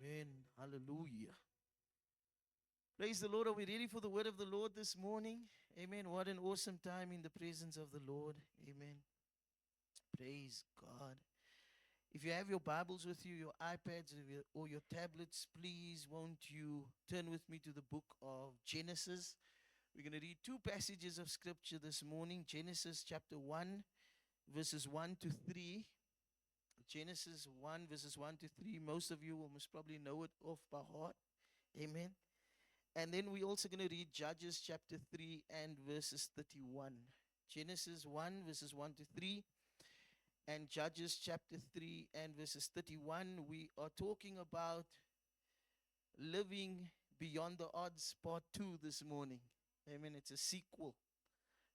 Amen. Hallelujah. Praise the Lord. Are we ready for the word of the Lord this morning? Amen. What an awesome time in the presence of the Lord. Amen. Praise God. If you have your Bibles with you, your iPads or your tablets, please won't you turn with me to the book of Genesis? We're going to read two passages of scripture this morning. Genesis chapter 1, verses 1 to 3. Genesis 1, verses 1 to 3. Most of you will most probably know it off by heart. Amen. And then we're also going to read Judges chapter 3 and verses 31. Genesis 1, verses 1 to 3, and Judges chapter 3 and verses 31. We are talking about living beyond the odds, part 2 this morning. Amen. It's a sequel.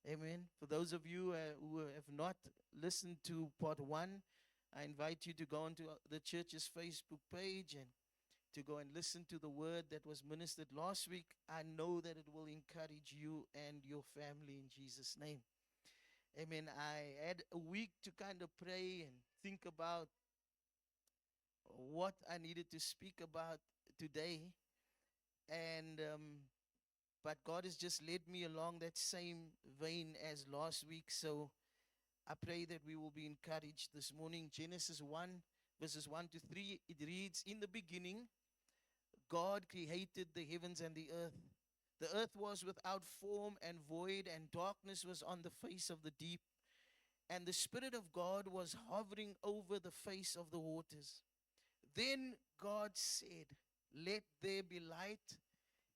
Amen. For those of you who have not listened to part 1, I invite you to go onto the church's Facebook page and to go and listen to the word that was ministered last week. I know that it will encourage you and your family in Jesus' name. Amen. I had a week to kind of pray and think about what I needed to speak about today. And but God has just led me along that same vein as last week. So I pray that we will be encouraged this morning. Genesis 1, verses 1 to 3, it reads, "In the beginning, God created the heavens and the earth. The earth was without form and void, and darkness was on the face of the deep. And the Spirit of God was hovering over the face of the waters. Then God said, 'Let there be light,'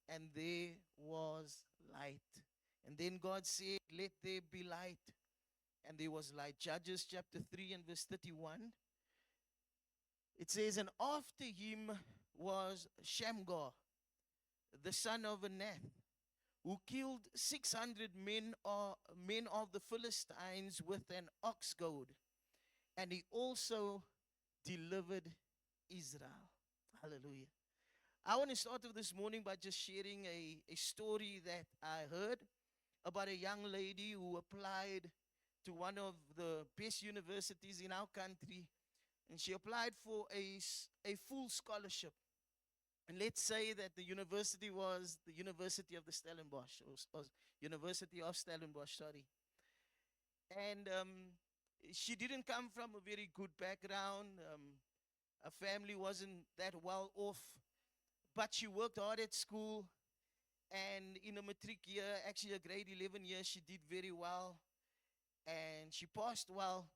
and there was light. And then God said, 'Let there be light,' and there was light." Judges chapter 3 and verse 31. It says, "And after him was Shamgar, the son of Anath, who killed 600 men of the Philistines with an ox goad. And he also delivered Israel." Hallelujah. I want to start off this morning by just sharing a story that I heard about a young lady who applied to one of the best universities in our country. And she applied for a full scholarship. And let's say that the university was the University of the Stellenbosch, or University of Stellenbosch, sorry. And she didn't come from a very good background. Her family wasn't that well off, but she worked hard at school. And in a matric year, actually a grade 11 year, she did very well. And she passed well.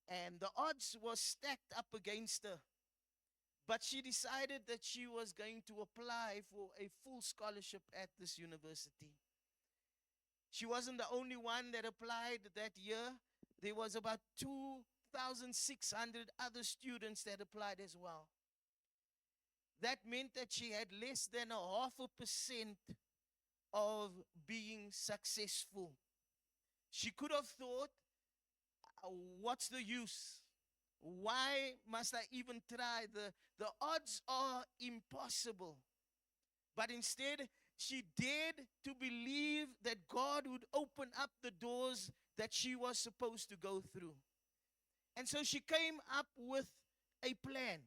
And the odds were stacked up against her. But she decided that she was going to apply for a full scholarship at this university. She wasn't the only one that applied that year. There was about 2,600 other students that applied as well. That meant that she had less than 0.5% of being successful. She could have thought, what's the use? Why must I even try? The odds are impossible. But instead, she dared to believe that God would open up the doors that she was supposed to go through. And so she came up with a plan.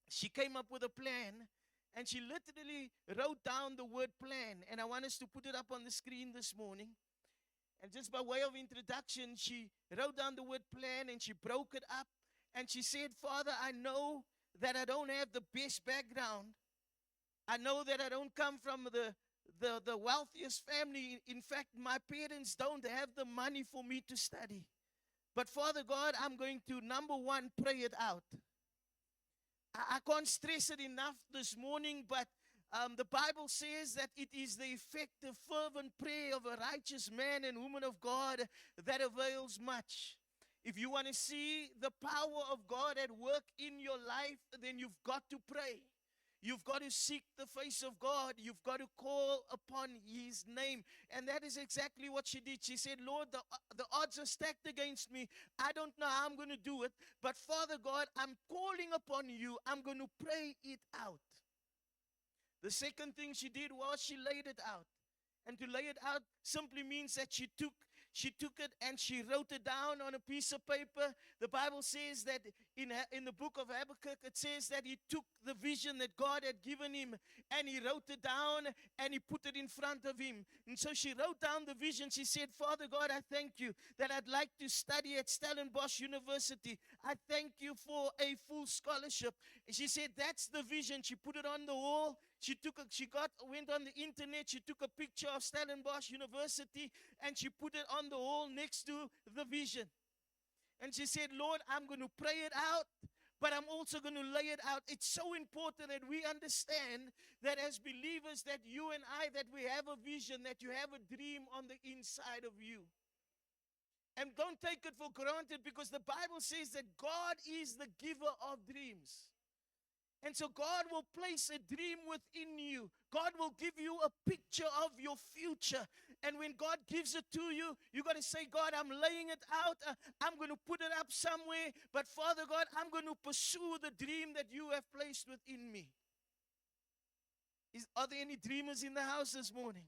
She came up with a plan, and she literally wrote down the word plan. And I want us to put it up on the screen this morning. And just by way of introduction, she wrote down the word plan and she broke it up. And she said, "Father, I know that I don't have the best background. I know that I don't come from the wealthiest family. In fact, my parents don't have the money for me to study. But Father God, I'm going to, number one, pray it out." I can't stress it enough this morning, but the Bible says that it is the effective, fervent prayer of a righteous man and woman of God that avails much. If you want to see the power of God at work in your life, then you've got to pray. You've got to seek the face of God. You've got to call upon His name. And that is exactly what she did. She said, "Lord, the odds are stacked against me. I don't know how I'm going to do it. But Father God, I'm calling upon you. I'm going to pray it out." The second thing she did was she laid it out. And to lay it out simply means that She took it and she wrote it down on a piece of paper. The Bible says that in the book of Habakkuk, it says that he took the vision that God had given him and he wrote it down and he put it in front of him. And so she wrote down the vision. She said, Father God, I thank you that I'd like to study at Stellenbosch University. I thank you for a full scholarship. And she said, that's the vision. She put it on the wall. Went on the internet. She took a picture of Stellenbosch University and she put it on the wall next to the vision. And she said, Lord, I'm going to pray it out, but I'm also going to lay it out. It's so important that we understand that as believers, that you and I, that we have a vision, that you have a dream on the inside of you. And don't take it for granted, because the Bible says that God is the giver of dreams. And so God will place a dream within you. God will give you a picture of your future. And when God gives it to you, you got to say, God, I'm laying it out. I'm going to put it up somewhere. But Father God, I'm going to pursue the dream that you have placed within me. Are there any dreamers in the house this morning?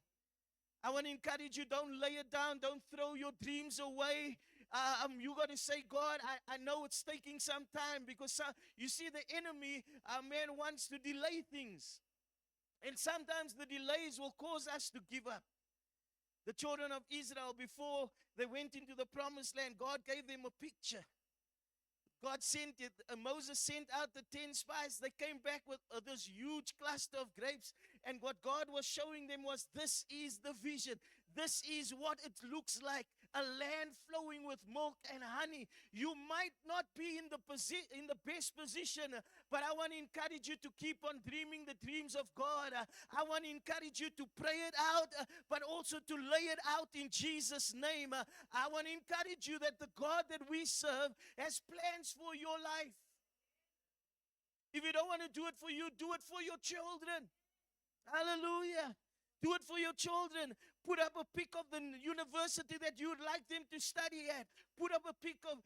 I want to encourage you, don't lay it down. Don't throw your dreams away. You got to say, God, I know it's taking some time, because you see the enemy, man, wants to delay things. And sometimes the delays will cause us to give up. The children of Israel, before they went into the promised land, God gave them a picture. Moses sent out the 10 spies. They came back with this huge cluster of grapes. And what God was showing them was, this is the vision. This is what it looks like. A land flowing with milk and honey. You might not be in the best position, but I want to encourage you to keep on dreaming the dreams of God. I want to encourage you to pray it out, but also to lay it out in Jesus' name. I want to encourage you that the God that we serve has plans for your life. If you don't want to do it for you, do it for your children. Hallelujah. Do it for your children. Put up a pic of the university that you would like them to study at. Put up a pic of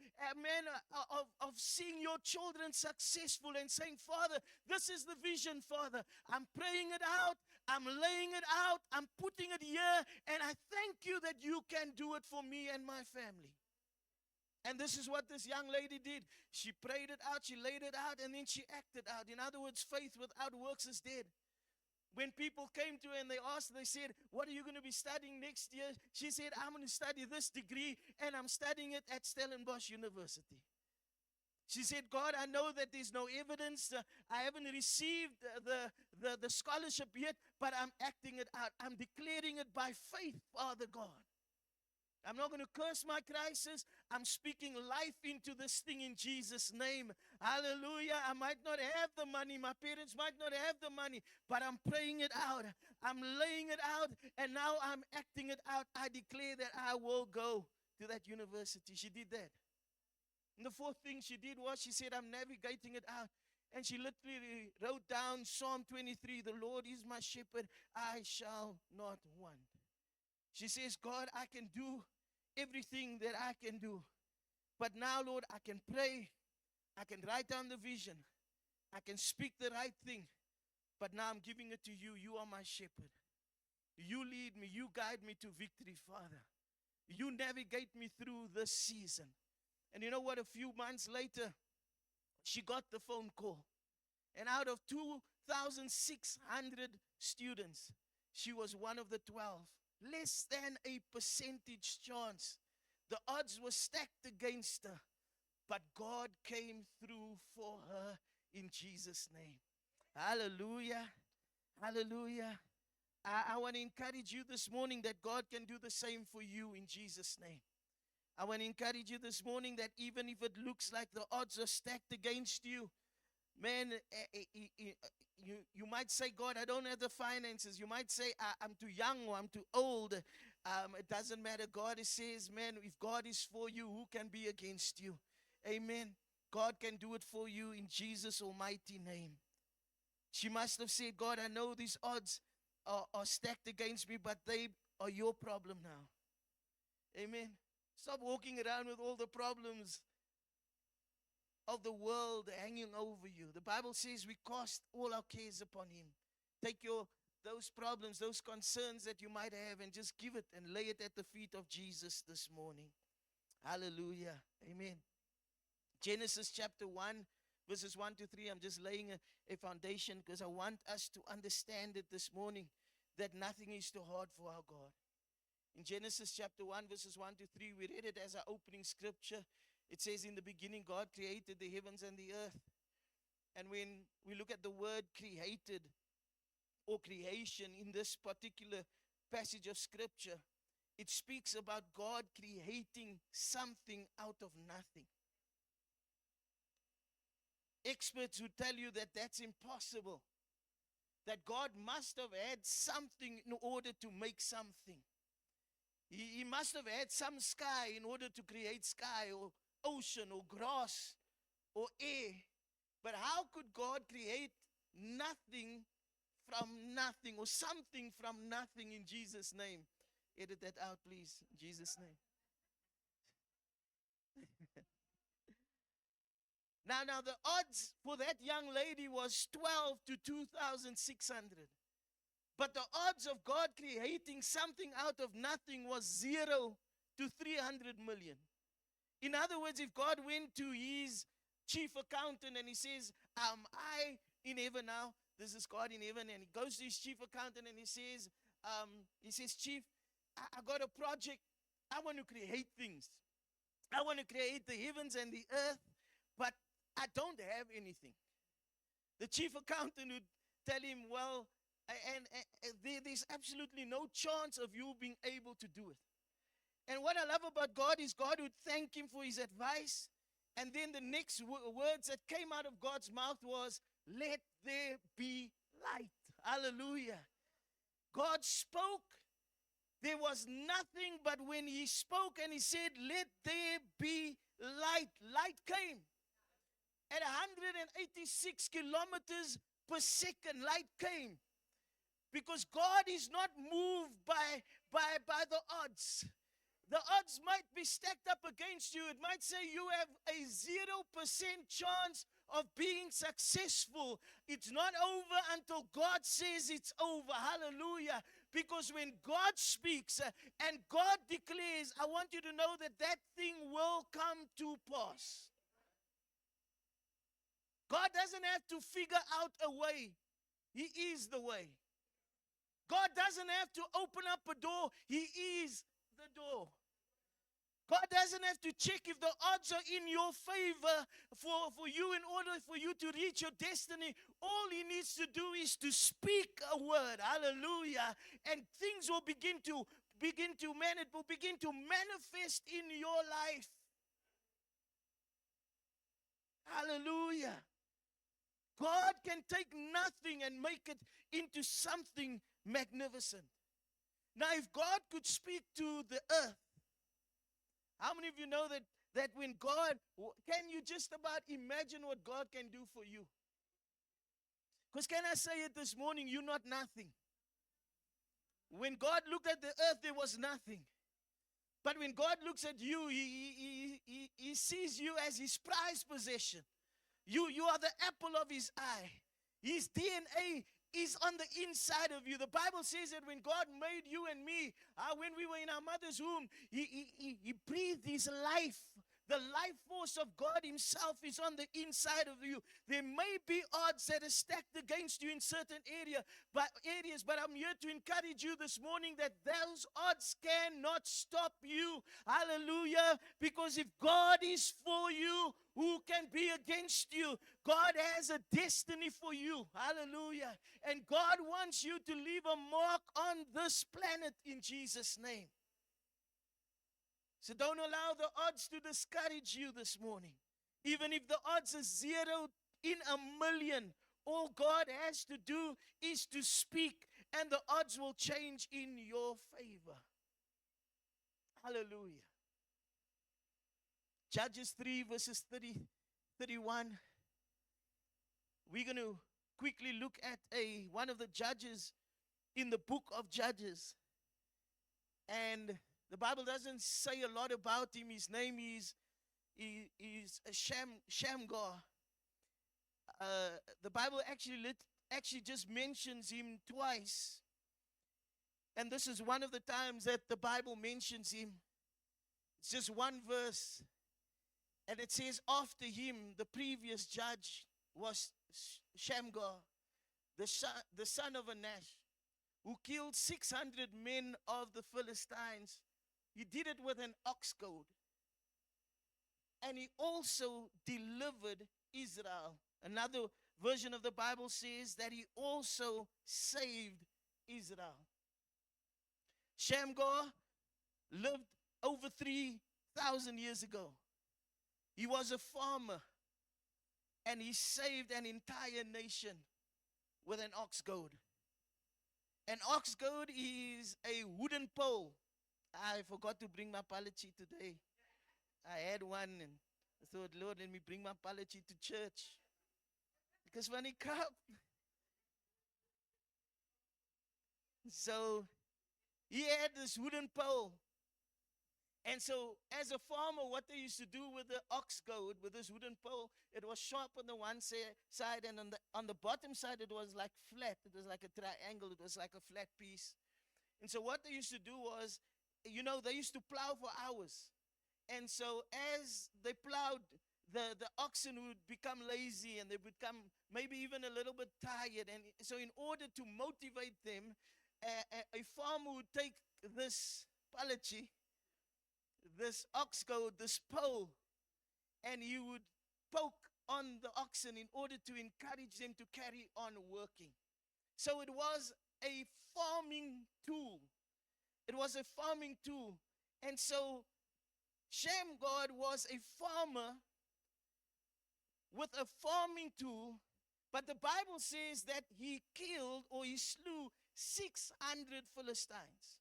seeing your children successful and saying, Father, this is the vision, Father. I'm praying it out. I'm laying it out. I'm putting it here. And I thank you that you can do it for me and my family. And this is what this young lady did. She prayed it out. She laid it out. And then she acted out. In other words, faith without works is dead. When people came to her and they asked, they said, what are you going to be studying next year? She said, I'm going to study this degree, and I'm studying it at Stellenbosch University. She said, God, I know that there's no evidence. I haven't received the scholarship yet, but I'm acting it out. I'm declaring it by faith, Father God. I'm not going to curse my crisis. I'm speaking life into this thing in Jesus' name. Hallelujah. I might not have the money. My parents might not have the money, but I'm praying it out. I'm laying it out, and now I'm acting it out. I declare that I will go to that university. She did that. And the fourth thing she did was she said, I'm navigating it out. And she literally wrote down Psalm 23, the Lord is my shepherd, I shall not want. She says, God, I can do everything that I can do. But now, Lord, I can pray. I can write down the vision. I can speak the right thing. But now I'm giving it to you. You are my shepherd. You lead me. You guide me to victory, Father. You navigate me through this season. And you know what? A few months later, she got the phone call. And out of 2,600 students, she was one of the 12. Less than a percentage chance. The odds were stacked against her. But God came through for her in Jesus' name. Hallelujah. Hallelujah. I want to encourage you this morning that God can do the same for you in Jesus' name. I want to encourage you this morning that even if it looks like the odds are stacked against you, man, you might say, God, I don't have the finances. You might say, I'm too young or I'm too old. It doesn't matter. God says, man, if God is for you, who can be against you? Amen. God can do it for you in Jesus' almighty name. She must have said, God, I know these odds are stacked against me, but they are your problem now. Amen. Stop walking around with all the problems of the world hanging over you. The Bible says we cast all our cares upon him. Take your those problems, those concerns that you might have, and just give it and lay it at the feet of Jesus this morning. Hallelujah. Amen. Genesis chapter 1, verses 1 to 3. I'm just laying a foundation because I want us to understand it this morning, that nothing is too hard for our God. In Genesis chapter 1, verses 1 to 3, we read it as our opening scripture. It says, in the beginning, God created the heavens and the earth. And when we look at the word created or creation in this particular passage of scripture, it speaks about God creating something out of nothing. Experts would tell you that that's impossible, that God must have had something in order to make something. He must have had some sky in order to create sky, or ocean, or grass, or air. But how could God create nothing from nothing, or something from nothing, in Jesus' name? Edit that out, please. In Jesus' name. Now the odds for that young lady was 12 to 2,600. But the odds of God creating something out of nothing was 0 to 300 million. In other words, if God went to his chief accountant and he says, I in heaven now, this is God in heaven, and he goes to his chief accountant and he says, Chief, I got a project. I want to create things. I want to create the heavens and the earth, but I don't have anything. The chief accountant would tell him, well, there's absolutely no chance of you being able to do it. And what I love about God is God would thank him for his advice. And then the next words that came out of God's mouth was, let there be light. Hallelujah. God spoke. There was nothing, but when he spoke and he said, let there be light, light came. At 186 kilometers per second, light came. Because God is not moved by the odds. The odds might be stacked up against you. It might say you have a 0% chance of being successful. It's not over until God says it's over. Hallelujah. Because when God speaks and God declares, I want you to know that that thing will come to pass. God doesn't have to figure out a way. He is the way. God doesn't have to open up a door. He is the door. God doesn't have to check if the odds are in your favor for you in order for you to reach your destiny. All he needs to do is to speak a word. Hallelujah. And things will begin to manifest in your life. Hallelujah. God can take nothing and make it into something magnificent. Now, if God could speak to the earth, how many of you know that when God, can you just about imagine what God can do for you? Because can I say it this morning, you're not nothing. When God looked at the earth, there was nothing. But when God looks at you, he sees you as his prized possession. You are the apple of his eye. His DNA is on the inside of you. The Bible says that when God made you and me, when we were in our mother's womb, he breathed his life. The life force of God himself is on the inside of you. There may be odds that are stacked against you in certain areas, but I'm here to encourage you this morning that those odds cannot stop you. Hallelujah. Because if God is for you, who can be against you? God has a destiny for you. Hallelujah. And God wants you to leave a mark on this planet in Jesus' name. So don't allow the odds to discourage you this morning. Even if the odds are 0 in a million, all God has to do is to speak, and the odds will change in your favor. Hallelujah. Judges 3 verses 31. We're going to quickly look at one of the judges in the book of Judges. And the Bible doesn't say a lot about him. His name is Shamgar. The Bible actually actually just mentions him twice. And this is one of the times that the Bible mentions him. It's just one verse. And it says, after him, the previous judge was Shamgar, the son of Anash, who killed 600 men of the Philistines. He did it with an ox goad. And he also delivered Israel. Another version of the Bible says that he also saved Israel. Shamgar lived over 3,000 years ago. He was a farmer, and he saved an entire nation with an ox goad. An ox goad is a wooden pole. I forgot to bring my palachi today. I had one, and I thought, Lord, let me bring my palachi to church. Because when he come, so he had this wooden pole. And so, as a farmer, what they used to do with the ox goad, with this wooden pole, it was sharp on the one side, and on the bottom side, it was like flat. It was like a triangle. It was like a flat piece. And so, what they used to do was, they used to plow for hours. And so, as they plowed, the oxen would become lazy, and they would become maybe even a little bit tired. And so, in order to motivate them, a farmer would take this palachi, this ox goad, this pole, and he would poke on the oxen in order to encourage them to carry on working. So it was a farming tool. It was a farming tool. And so Shamgar was a farmer with a farming tool, but the Bible says that he killed or he slew 600 Philistines.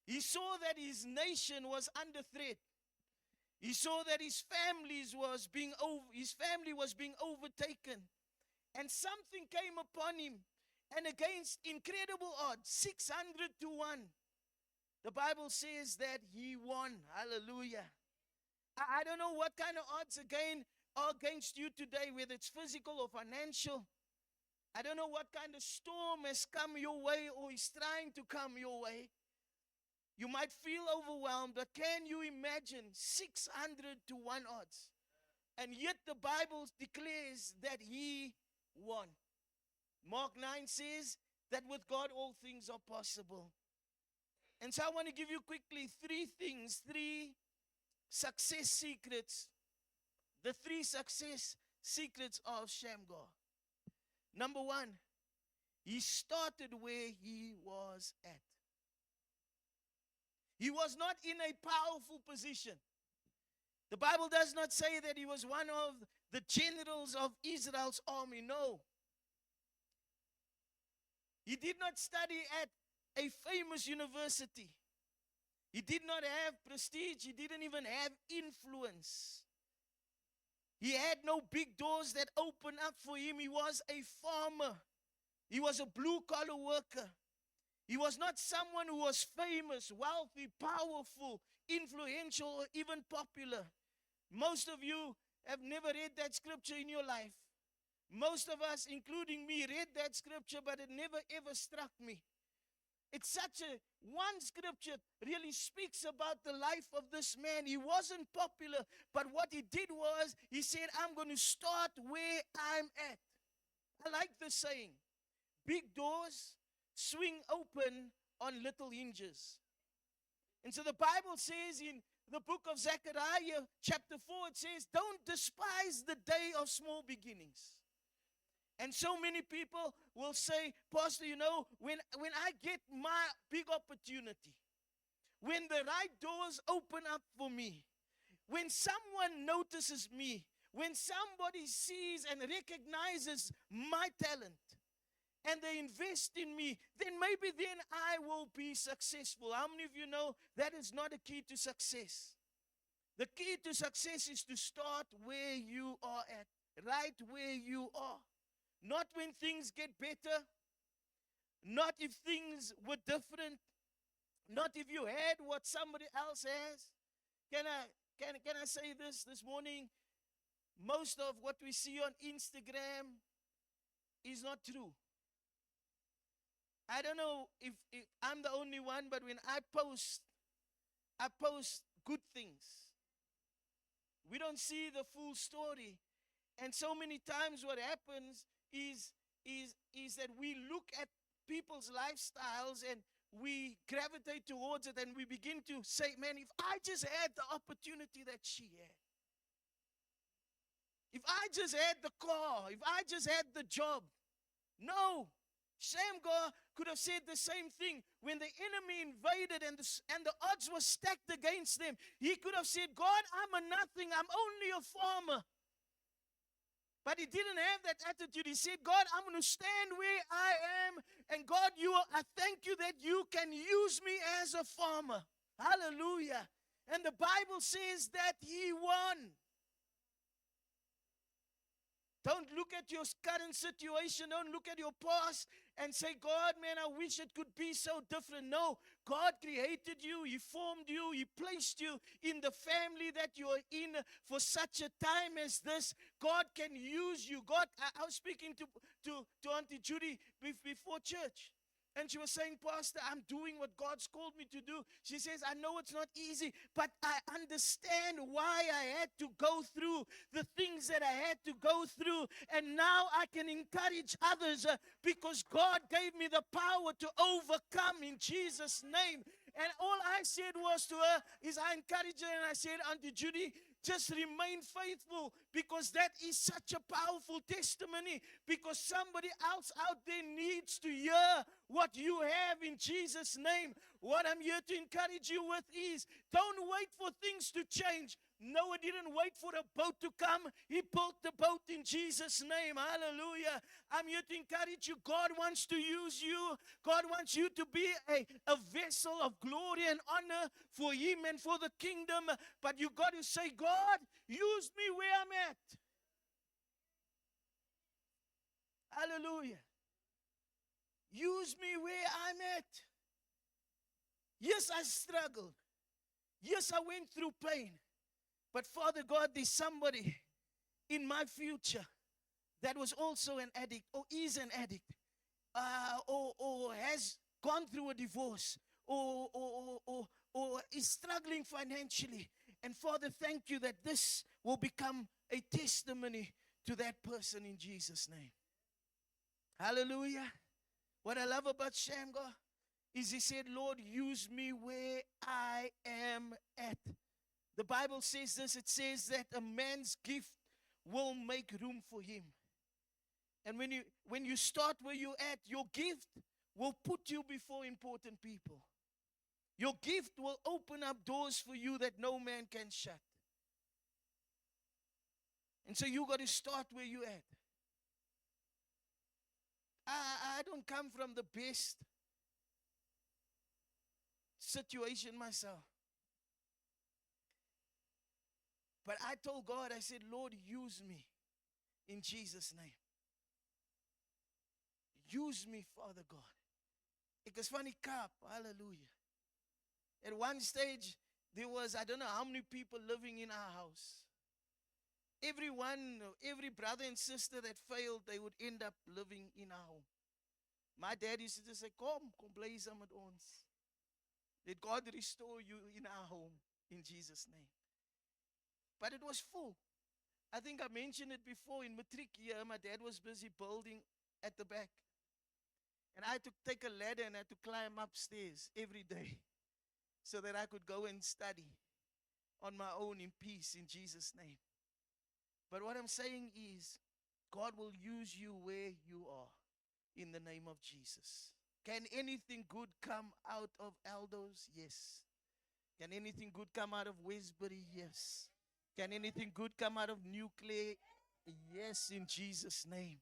He saw that his nation was under threat. He saw that his family was being overtaken. And something came upon him. And against incredible odds, 600 to 1, the Bible says that he won. Hallelujah. I don't know what kind of odds are against you today, whether it's physical or financial. I don't know what kind of storm has come your way or is trying to come your way. You might feel overwhelmed, but can you imagine 600 to 1 odds? And yet the Bible declares that he won. Mark 9 says that with God all things are possible. And so I want to give you quickly 3 things, 3 success secrets. The 3 success secrets of Shamgar. Number 1, he started where he was at. He was not in a powerful position. The Bible does not say that he was one of the generals of Israel's army. No. He did not study at a famous university. He did not have prestige. He didn't even have influence. He had no big doors that opened up for him. He was a farmer. He was a blue-collar worker. He was not someone who was famous, wealthy, powerful, influential, or even popular. Most of you have never read that scripture in your life. Most of us, including me, read that scripture, but it never ever struck me. It's such a one scripture really speaks about the life of this man. He wasn't popular, but what he did was he said, I'm going to start where I'm at. I like the saying, big doors swing open on little hinges. And so the Bible says in the book of Zechariah, chapter 4, it says, don't despise the day of small beginnings. And so many people will say, Pastor, when I get my big opportunity, when the right doors open up for me, when someone notices me, when somebody sees and recognizes my talent, and they invest in me, then maybe then I will be successful. How many of you know that is not a key to success? The key to success is to start where you are at, right where you are. Not when things get better, not if things were different, not if you had what somebody else has. Can I say this morning? Most of what we see on Instagram is not true. I don't know if I'm the only one, but when I post good things. We don't see the full story. And so many times what happens is that we look at people's lifestyles and we gravitate towards it and we begin to say, man, if I just had the opportunity that she had, if I just had the car, if I just had the job. No. Shamgar could have said the same thing when the enemy invaded and the odds were stacked against them. He could have said, God, I'm a nothing. I'm only a farmer. But he didn't have that attitude. He said, God, I'm going to stand where I am. And God, I thank you that you can use me as a farmer. Hallelujah. And the Bible says that he won. Don't look at your current situation. Don't look at your past and say, God, man, I wish it could be so different. No, God created you. He formed you. He placed you in the family that you're in for such a time as this. God can use you. God, I was speaking to Auntie Judy before church. And she was saying, Pastor, I'm doing what God's called me to do. She says, I know it's not easy, but I understand why I had to go through the things that I had to go through. And now I can encourage others because God gave me the power to overcome in Jesus' name. And all I said was to her is I encouraged her and I said, Auntie Judy, just remain faithful because that is such a powerful testimony because somebody else out there needs to hear what you have in Jesus' name. What I'm here to encourage you with is don't wait for things to change. Noah didn't wait for a boat to come. He built the boat in Jesus' name. Hallelujah. I'm here to encourage you. God wants to use you. God wants you to be a vessel of glory and honor for Him and for the kingdom. But you got to say, God, use me where I'm at. Hallelujah. Use me where I'm at. Yes, I struggled. Yes, I went through pain. But Father God, there's somebody in my future that was also an addict or is an addict or has gone through a divorce or is struggling financially. And Father, thank you that this will become a testimony to that person in Jesus' name. Hallelujah. What I love about Shamgar is he said, Lord, use me where I am at. The Bible says this, it says that a man's gift will make room for him. And when you start where you're at, your gift will put you before important people. Your gift will open up doors for you that no man can shut. And so you got to start where you're at. I don't come from the best situation myself. But I told God, I said, Lord, use me in Jesus' name. Use me, Father God. Because funny cup, hallelujah. At one stage, there was, I don't know how many people living in our house. Every brother and sister that failed, they would end up living in our home. My dad used to just say, kom bly saam met ons. Let God restore you in our home in Jesus' name. But it was full. I think I mentioned it before in matric year. My dad was busy building at the back. And I had to take a ladder and I had to climb upstairs every day so that I could go and study on my own in peace in Jesus' name. But what I'm saying is, God will use you where you are in the name of Jesus. Can anything good come out of Aldo's? Yes. Can anything good come out of Westbury? Yes. Can anything good come out of Nuclear? Yes, in Jesus' name.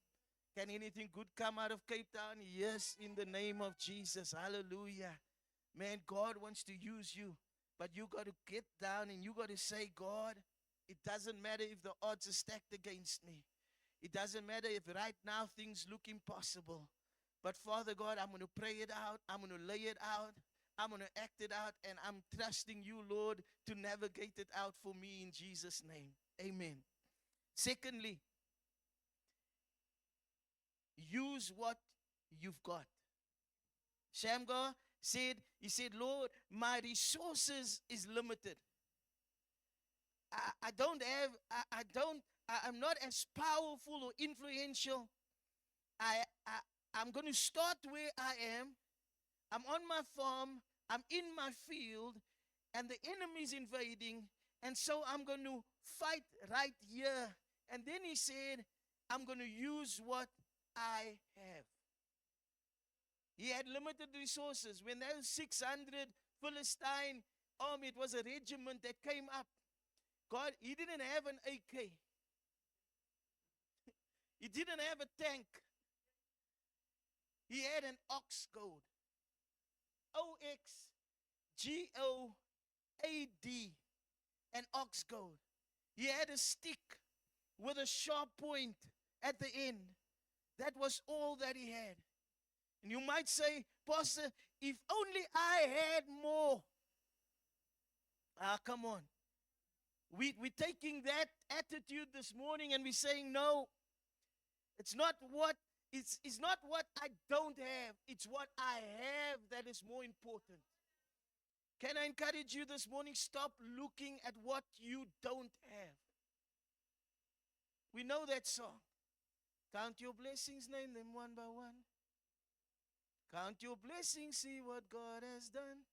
Can anything good come out of Cape Town? Yes, in the name of Jesus. Hallelujah. Man, God wants to use you. But you got to get down and you got to say, God, it doesn't matter if the odds are stacked against me. It doesn't matter if right now things look impossible. But Father God, I'm going to pray it out. I'm going to lay it out. I'm going to act it out. And I'm trusting you, Lord, to navigate it out for me in Jesus' name. Amen. Secondly, you use what you've got. Shamgar said, he said, Lord, my resources is limited. I don't have, I'm not as powerful or influential. I'm going to start where I am. I'm on my farm. I'm in my field. And the enemy's invading. And so I'm going to fight right here. And then he said, I'm going to use what I have. He had limited resources. When there was 600 Philistine army, it was a regiment that came up. God, he didn't have an AK. He didn't have a tank. He had an ox goad. OXGOAD. An ox goad. He had a stick with a sharp point at the end. That was all that he had. And you might say, Pastor, if only I had more. Come on. We're taking that attitude this morning and we're saying, no, it's not what I don't have. It's what I have that is more important. Can I encourage you this morning? Stop looking at what you don't have. We know that song. Count your blessings, name them one by one. Count your blessings, see what God has done.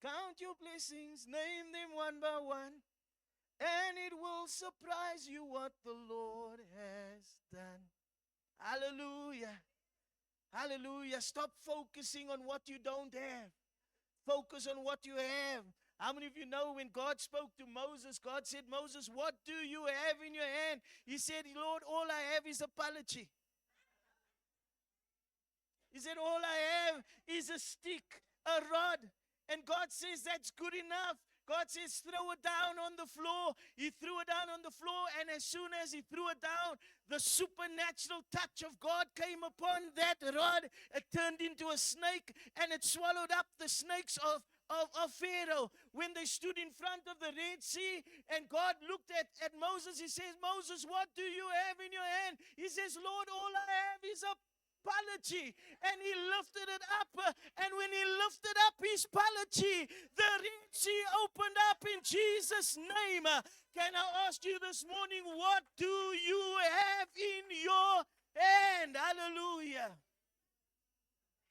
Count your blessings, name them one by one, and it will surprise you what the Lord has done. Hallelujah. Hallelujah. Stop focusing on what you don't have. Focus on what you have. How many of you know when God spoke to Moses, God said, Moses, what do you have in your hand? He said, Lord, all I have is apology. He said, all I have is a stick, a rod. And God says, that's good enough. God says, throw it down on the floor. He threw it down on the floor, and as soon as he threw it down, the supernatural touch of God came upon that rod. It turned into a snake, and it swallowed up the snakes of Pharaoh. When they stood in front of the Red Sea, and God looked at Moses, he says, Moses, what do you have in your hand? He says, Lord, all I have is a apology. And he lifted it up, and when he lifted up his apology, the Red Sea opened up in Jesus' name. Can I ask you this morning, what do you have in your hand? Hallelujah.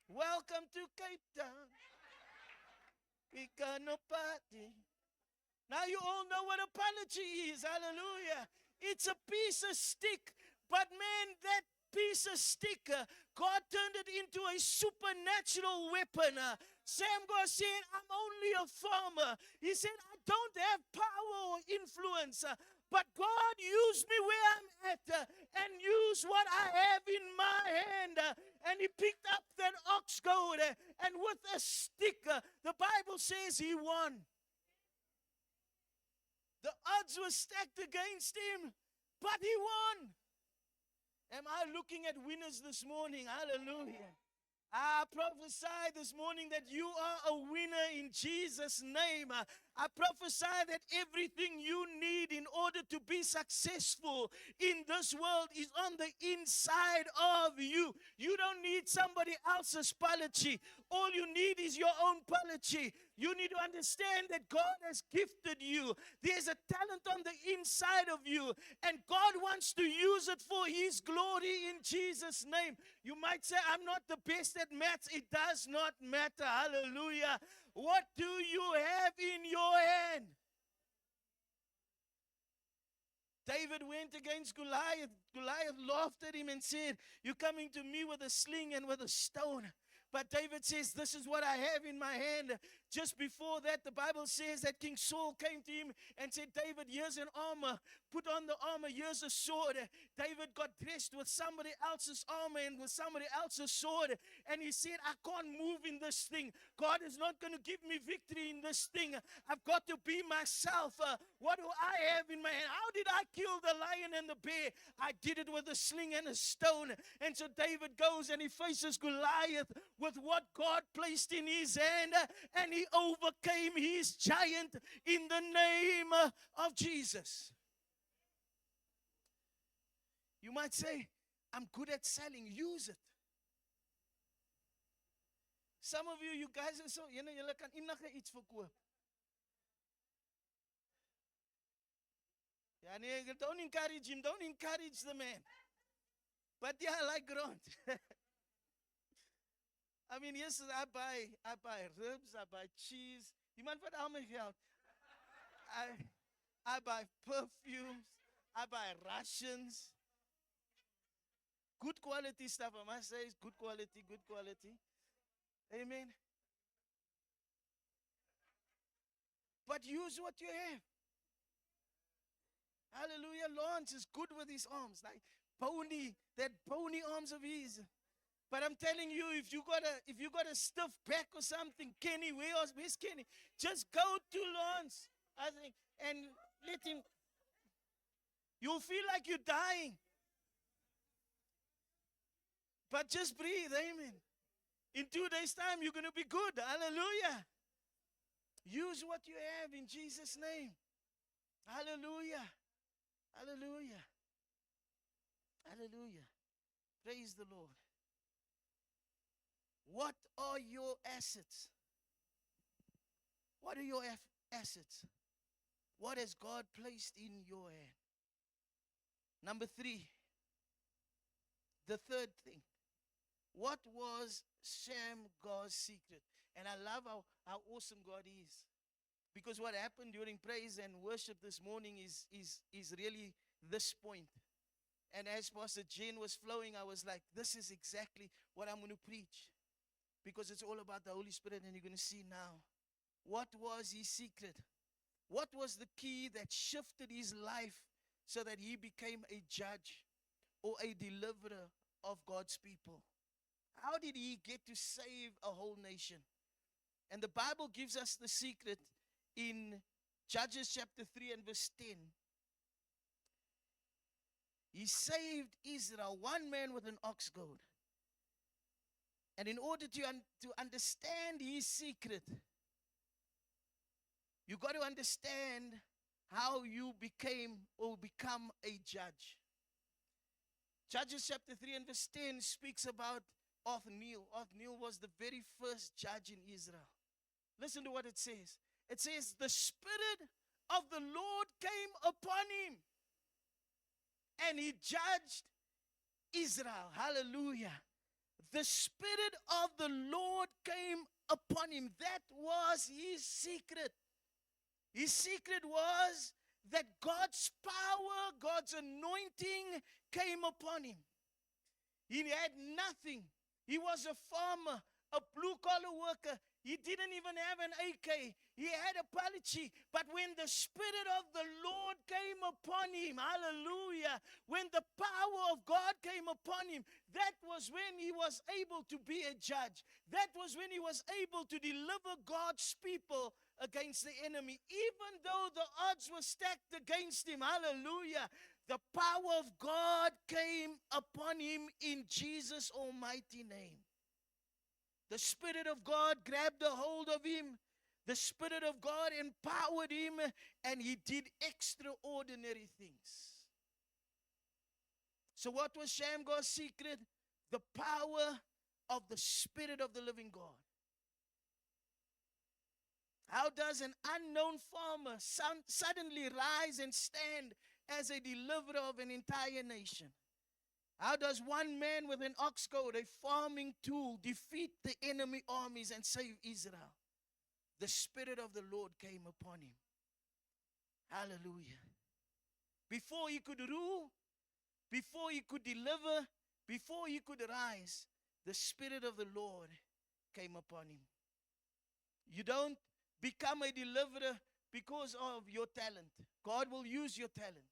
Welcome to Cape Town. We gonna party. Now you all know what apology is. Hallelujah. It's a piece of stick, but man, that piece of stick, God turned it into a supernatural weapon. Shamgar said, I'm only a farmer. He said, I don't have power or influence, but God used me where I'm at and used what I have in my hand. And he picked up that ox goad, and with a stick, the Bible says he won. The odds were stacked against him, but he won. Am I looking at winners this morning? Hallelujah. I prophesy this morning that you are a winner in Jesus' name. I prophesy that everything you need in order to be successful in this world is on the inside of you. You don't need somebody else's apology. All you need is your own apology. You need to understand that God has gifted you. There's a talent on the inside of you, and God wants to use it for His glory in Jesus' name. You might say, I'm not the best at maths. It does not matter. Hallelujah. What do you have in your hand? David went against Goliath. Goliath laughed at him and said, you're coming to me with a sling and with a stone. But David says, this is what I have in my hand. Just before that, the Bible says that King Saul came to him and said, David, here's an armor. Put on the armor. Here's a sword. David got dressed with somebody else's armor and with somebody else's sword. And he said, I can't move in this thing. God is not going to give me victory in this thing. I've got to be myself. What do I have in my hand? How did I kill the lion and the bear? I did it with a sling and a stone. And so David goes and he faces Goliath with what God placed in his hand, and he overcame his giant in the name of Jesus. You might say, I'm good at selling. Use it. Some of you guys are so, julle kan enige iets verkoop. Ja, nee, don't encourage him. Don't encourage the man. But yeah, like Grant. I mean, yes, I buy ribs, I buy cheese. Die man vat al my geld. I buy perfumes, I buy rations. Good quality stuff, I must say. Good quality, good quality. Amen. But use what you have. Hallelujah. Lawrence is good with his arms. Like that bony arms of his. But I'm telling you, if you got a stiff back or something, Kenny, where's Kenny? Just go to Lawrence, I think, and let him. You'll feel like you're dying. But just breathe, amen. In 2 days' time, you're going to be good. Hallelujah. Use what you have in Jesus' name. Hallelujah. Hallelujah. Hallelujah. Praise the Lord. What are your assets? What are your assets? What has God placed in your hand? Number 3. The third thing. What was Shamgar's secret? And I love how awesome God is. Because what happened during praise and worship this morning is really this point. And as Pastor Jen was flowing, I was like, this is exactly what I'm going to preach. Because it's all about the Holy Spirit, and you're going to see now. What was his secret? What was the key that shifted his life so that he became a judge or a deliverer of God's people? How did he get to save a whole nation? And the Bible gives us the secret in Judges chapter 3 and verse 10. He saved Israel, one man with an ox goad. And in order to understand his secret, you got to understand how you became or become a judge. Judges chapter 3 and verse 10 speaks about Othniel. Othniel was the very first judge in Israel. Listen to what it says. It says, the Spirit of the Lord came upon him, and he judged Israel. Hallelujah. The Spirit of the Lord came upon him. That was his secret. His secret was that God's power, God's anointing came upon him. He had nothing. He was a farmer, a blue-collar worker. He didn't even have an AK. He had a palichi. But when the Spirit of the Lord came upon him, hallelujah, when the power of God came upon him, that was when he was able to be a judge. That was when he was able to deliver God's people against the enemy. Even though the odds were stacked against him, hallelujah, the power of God came upon him in Jesus' almighty name. The Spirit of God grabbed a hold of him. The Spirit of God empowered him, and he did extraordinary things. So what was Shamgar's secret? The power of the Spirit of the living God. How does an unknown farmer suddenly rise and stand as a deliverer of an entire nation? How does one man with an ox goad, a farming tool, defeat the enemy armies and save Israel? The Spirit of the Lord came upon him. Hallelujah. Before he could rule, before he could deliver, before he could rise, the Spirit of the Lord came upon him. You don't become a deliverer because of your talent. God will use your talent.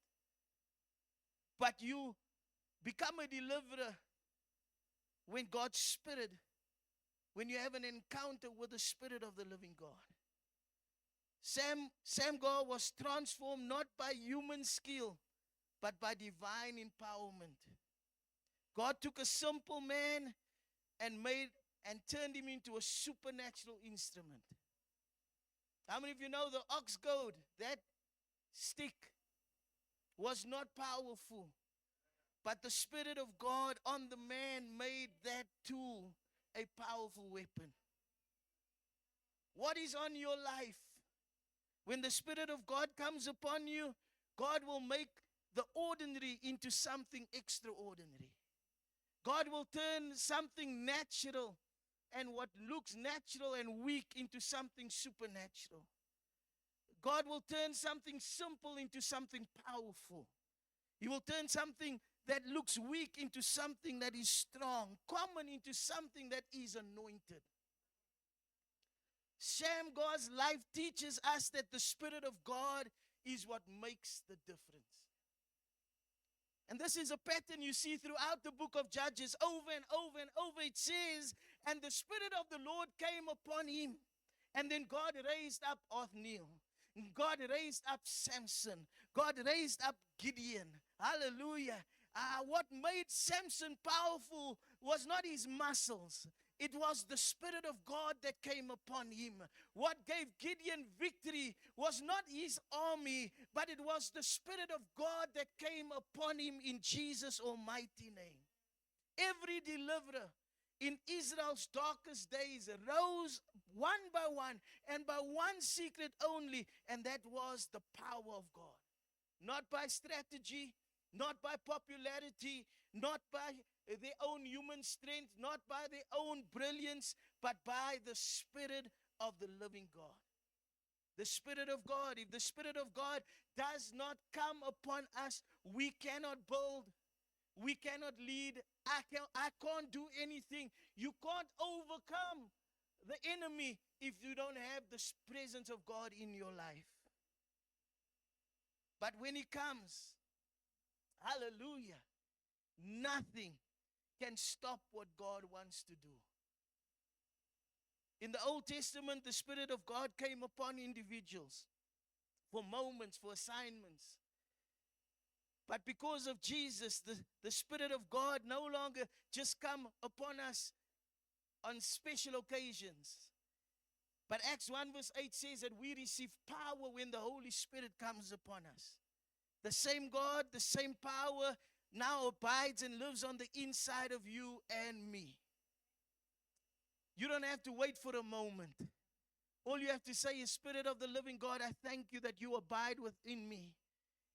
But you become a deliverer when God's Spirit, when you have an encounter with the Spirit of the living God. Shamgar was transformed not by human skill, but by divine empowerment. God took a simple man and turned him into a supernatural instrument. How many of you know the ox goad, that stick, was not powerful? But the Spirit of God on the man made that tool a powerful weapon. What is on your life? When the Spirit of God comes upon you, God will make the ordinary into something extraordinary. God will turn something natural and what looks natural and weak into something supernatural. God will turn something simple into something powerful. He will turn something that looks weak into something that is strong, common into something that is anointed. Shamgar's life teaches us that the Spirit of God is what makes the difference. And this is a pattern you see throughout the book of Judges over and over and over. It says, and the Spirit of the Lord came upon him. And then God raised up Othniel. God raised up Samson. God raised up Gideon. Hallelujah. What made Samson powerful was not his muscles. It was the Spirit of God that came upon him. What gave Gideon victory was not his army, but it was the Spirit of God that came upon him in Jesus' almighty name. Every deliverer in Israel's darkest days rose one by one and by one secret only, and that was the power of God. Not by strategy, not by popularity, not by their own human strength, not by their own brilliance, but by the Spirit of the living God. The Spirit of God. If the Spirit of God does not come upon us, we cannot build, we cannot lead. I can't do anything. You can't overcome the enemy if you don't have the presence of God in your life. But when he comes, hallelujah, nothing can stop what God wants to do. In the Old Testament, the Spirit of God came upon individuals for moments, for assignments. But because of Jesus, the Spirit of God no longer just come upon us on special occasions. But Acts 1 verse 8 says that we receive power when the Holy Spirit comes upon us. The same God, the same power now abides and lives on the inside of you and me. You don't have to wait for a moment. All you have to say is, Spirit of the living God, I thank you that you abide within me.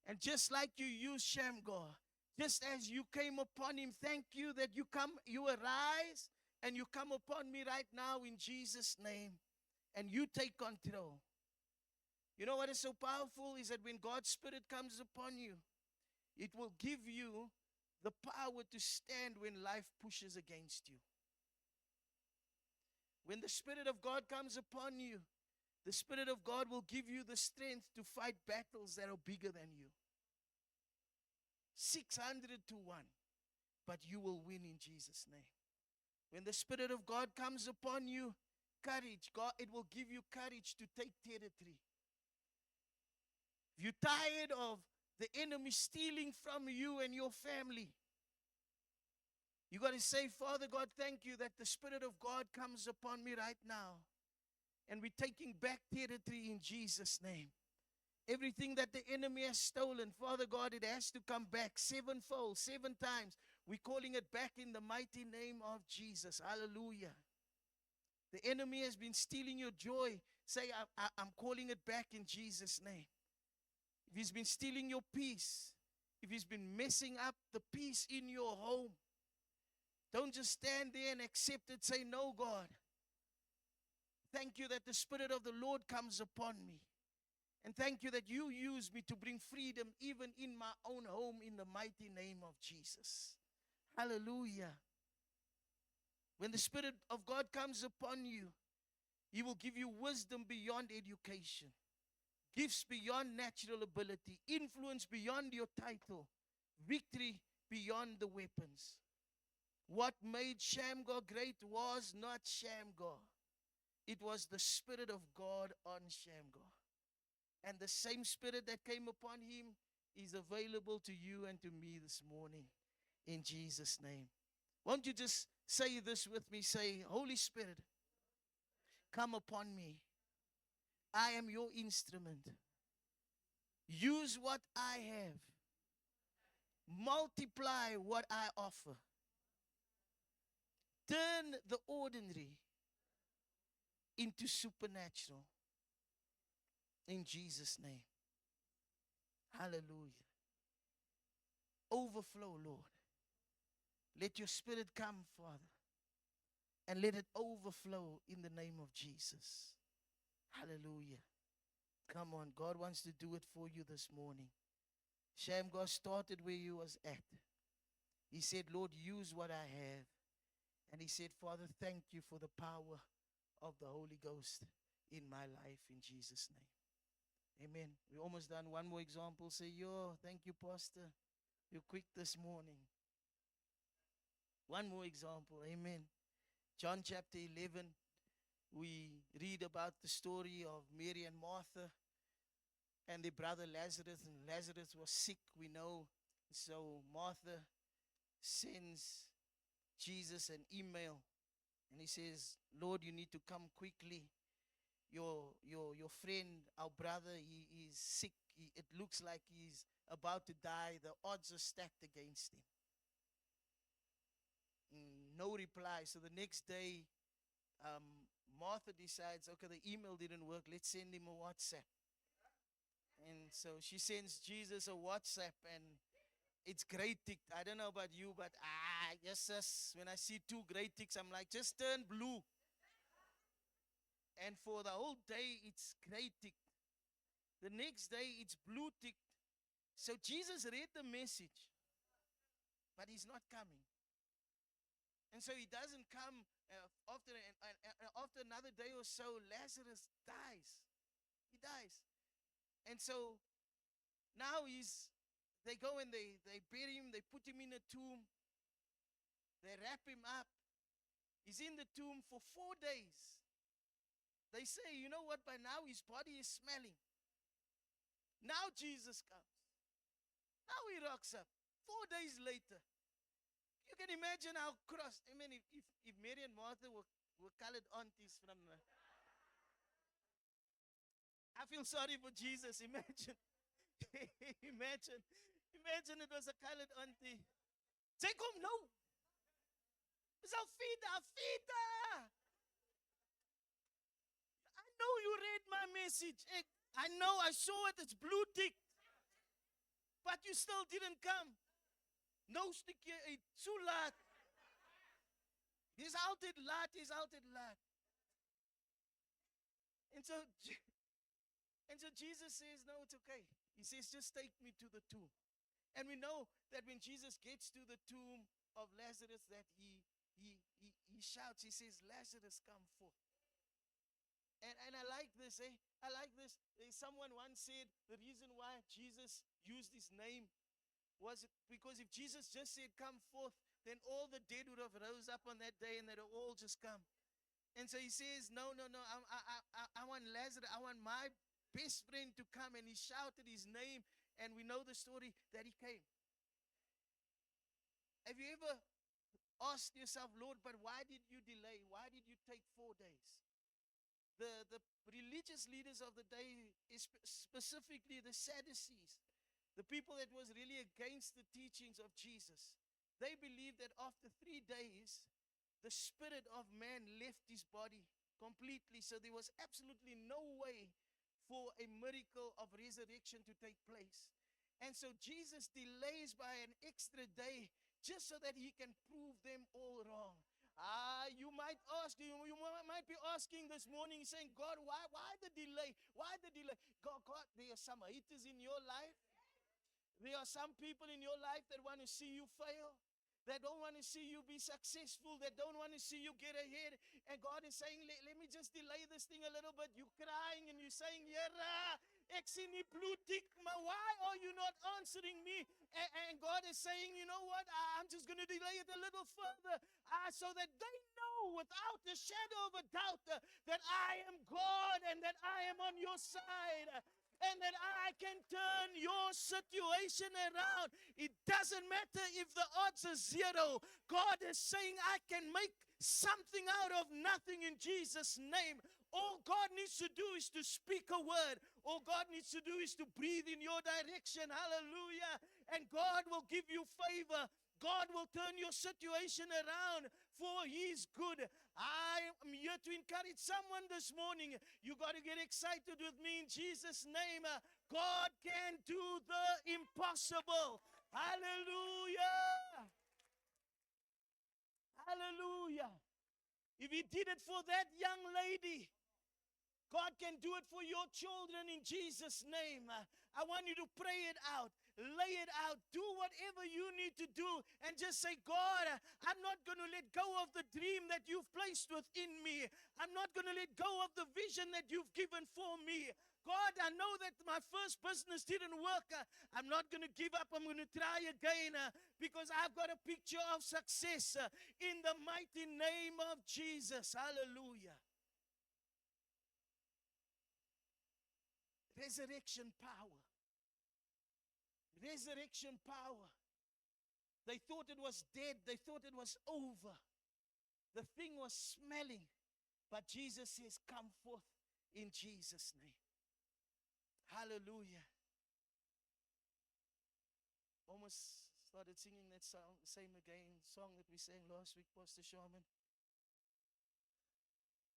And just like you used Shamgar, just as you came upon him, thank you that you arise and you come upon me right now in Jesus' name, and you take control. You know what is so powerful is that when God's Spirit comes upon you, it will give you the power to stand when life pushes against you. When the Spirit of God comes upon you, the Spirit of God will give you the strength to fight battles that are bigger than you. 600 to 1, but you will win in Jesus' name. When the Spirit of God comes upon you, courage, God, it will give you courage to take territory. If you're tired of the enemy stealing from you and your family, you got to say, Father God, thank you that the Spirit of God comes upon me right now. And we're taking back territory in Jesus' name. Everything that the enemy has stolen, Father God, it has to come back sevenfold, 7 times. We're calling it back in the mighty name of Jesus. Hallelujah. The enemy has been stealing your joy. Say, I'm calling it back in Jesus' name. If he's been stealing your peace, if he's been messing up the peace in your home, don't just stand there and accept it. Say, no, God. Thank you that the Spirit of the Lord comes upon me. And thank you that you use me to bring freedom even in my own home in the mighty name of Jesus. Hallelujah. When the Spirit of God comes upon you, he will give you wisdom beyond education, gifts beyond natural ability, influence beyond your title, victory beyond the weapons. What made Shamgar great was not Shamgar. It was the Spirit of God on Shamgar. And the same Spirit that came upon him is available to you and to me this morning in Jesus' name. Won't you just say this with me? Say, Holy Spirit, come upon me. I am your instrument. Use what I have. multiply what I offer. Turn the ordinary into supernatural. In Jesus' name. Hallelujah. Overflow, Lord. Let your spirit come, Father, and let it overflow in the name of Jesus. Hallelujah. Come on, God wants to do it for you this morning. Shame God started where you was at. He said, Lord, use what I have. And he said, Father, thank you for the power of the Holy Ghost in my life in Jesus' name. Amen. We almost done. One more example. Say, yo, thank you, Pastor. You're quick this morning. One more example. Amen. John chapter 11, we read about the story of Mary and Martha and their brother Lazarus. And Lazarus was sick, we know. So Martha sends Jesus an email. And he says, Lord, you need to come quickly. Your friend, our brother, he is sick. It looks like he's about to die. The odds are stacked against him. No reply. So the next day, Martha decides, okay, the email didn't work. Let's send him a WhatsApp. And so she sends Jesus a WhatsApp, and it's great tick. I don't know about you, but yes, when I see two great ticks, I'm like, just turn blue. And for the whole day, it's great tick. The next day, it's blue tick. So Jesus read the message, but he's not coming. And so he doesn't come after another day or so. Lazarus dies. He dies. And so now they go and they bury him. They put him in a tomb. They wrap him up. He's in the tomb for 4 days. They say, you know what, by now his body is smelling. Now Jesus comes. Now he rocks up. 4 days later. You can imagine how cross. I mean, if Mary and Martha were colored aunties from I feel sorry for Jesus. Imagine. Imagine it was a colored auntie. Take home, no. It's Alfida. I know you read my message. I know, I saw it. It's blue tick. But you still didn't come. No stukje uit. Zo laat. Dis altyd laat. And so Jesus says, no, it's okay. He says, just take me to the tomb. And we know that when Jesus gets to the tomb of Lazarus, that he shouts, he says, Lazarus, come forth. And I like this, I like this. Someone once said the reason why Jesus used his name was because if Jesus just said, come forth, then all the dead would have rose up on that day and they'd all just come. And so he says, no, I want Lazarus, I want my best friend to come. And he shouted his name, and we know the story that he came. Have you ever asked yourself, Lord, but why did you delay? Why did you take 4 days? The religious leaders of the day, specifically the Sadducees, the people that was really against the teachings of Jesus, they believed that after 3 days, the spirit of man left his body completely. So there was absolutely no way for a miracle of resurrection to take place. And so Jesus delays by an extra day just so that he can prove them all wrong. You might ask, you might be asking this morning, saying, God, why the delay? Why the delay? God, there are some haters in your life. There are some people in your life that want to see you fail. That don't want to see you be successful. That don't want to see you get ahead. And God is saying, let me just delay this thing a little bit. You're crying and you're saying, ek sien nie bloed tik, maar why are you not answering me? And God is saying, you know what? I'm just going to delay it a little further so that they know without a shadow of a doubt that I am God and that I am on your side. And that I can turn your situation around. It doesn't matter if the odds are zero. God is saying, I can make something out of nothing in Jesus' name. All God needs to do is to speak a word. All God needs to do is to breathe in your direction. Hallelujah. and God will give you favor. God will turn your situation around for His good. I am here to encourage someone this morning. You got to get excited with me in Jesus' name. God can do the impossible. Hallelujah. Hallelujah. If He did it for that young lady, God can do it for your children in Jesus' name. I want you to pray it out, lay it out, do whatever you need to do, and just say, God, I'm not going to let go of the dream that you've placed within me. I'm not going to let go of the vision that you've given for me. God, I know that my first business didn't work. I'm not going to give up. I'm going to try again because I've got a picture of success in the mighty name of Jesus. Hallelujah. Resurrection power. Resurrection power. They thought it was dead. They thought it was over. The thing was smelling. But Jesus says, come forth in Jesus' name. Hallelujah. Almost started singing that song, same song that we sang last week, Pastor Sharman.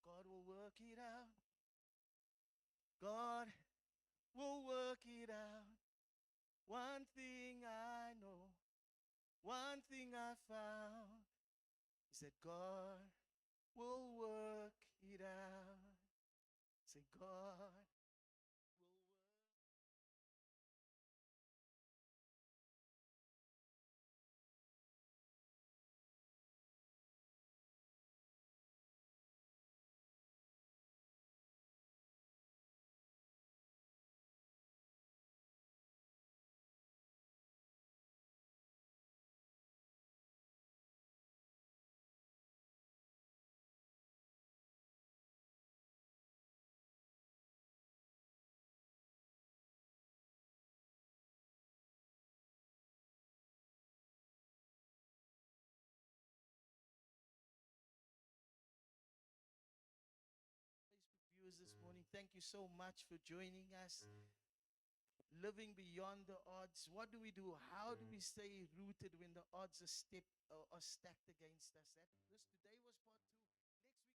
God will work it out. God will work it out. One thing I know, one thing I found, is that God will work it out. Say, God will work. Facebook viewers this morning, thank you so much for joining us. Living beyond the odds. What do we do? How do we stay rooted when the odds are stacked against us? Today was part 2. Next week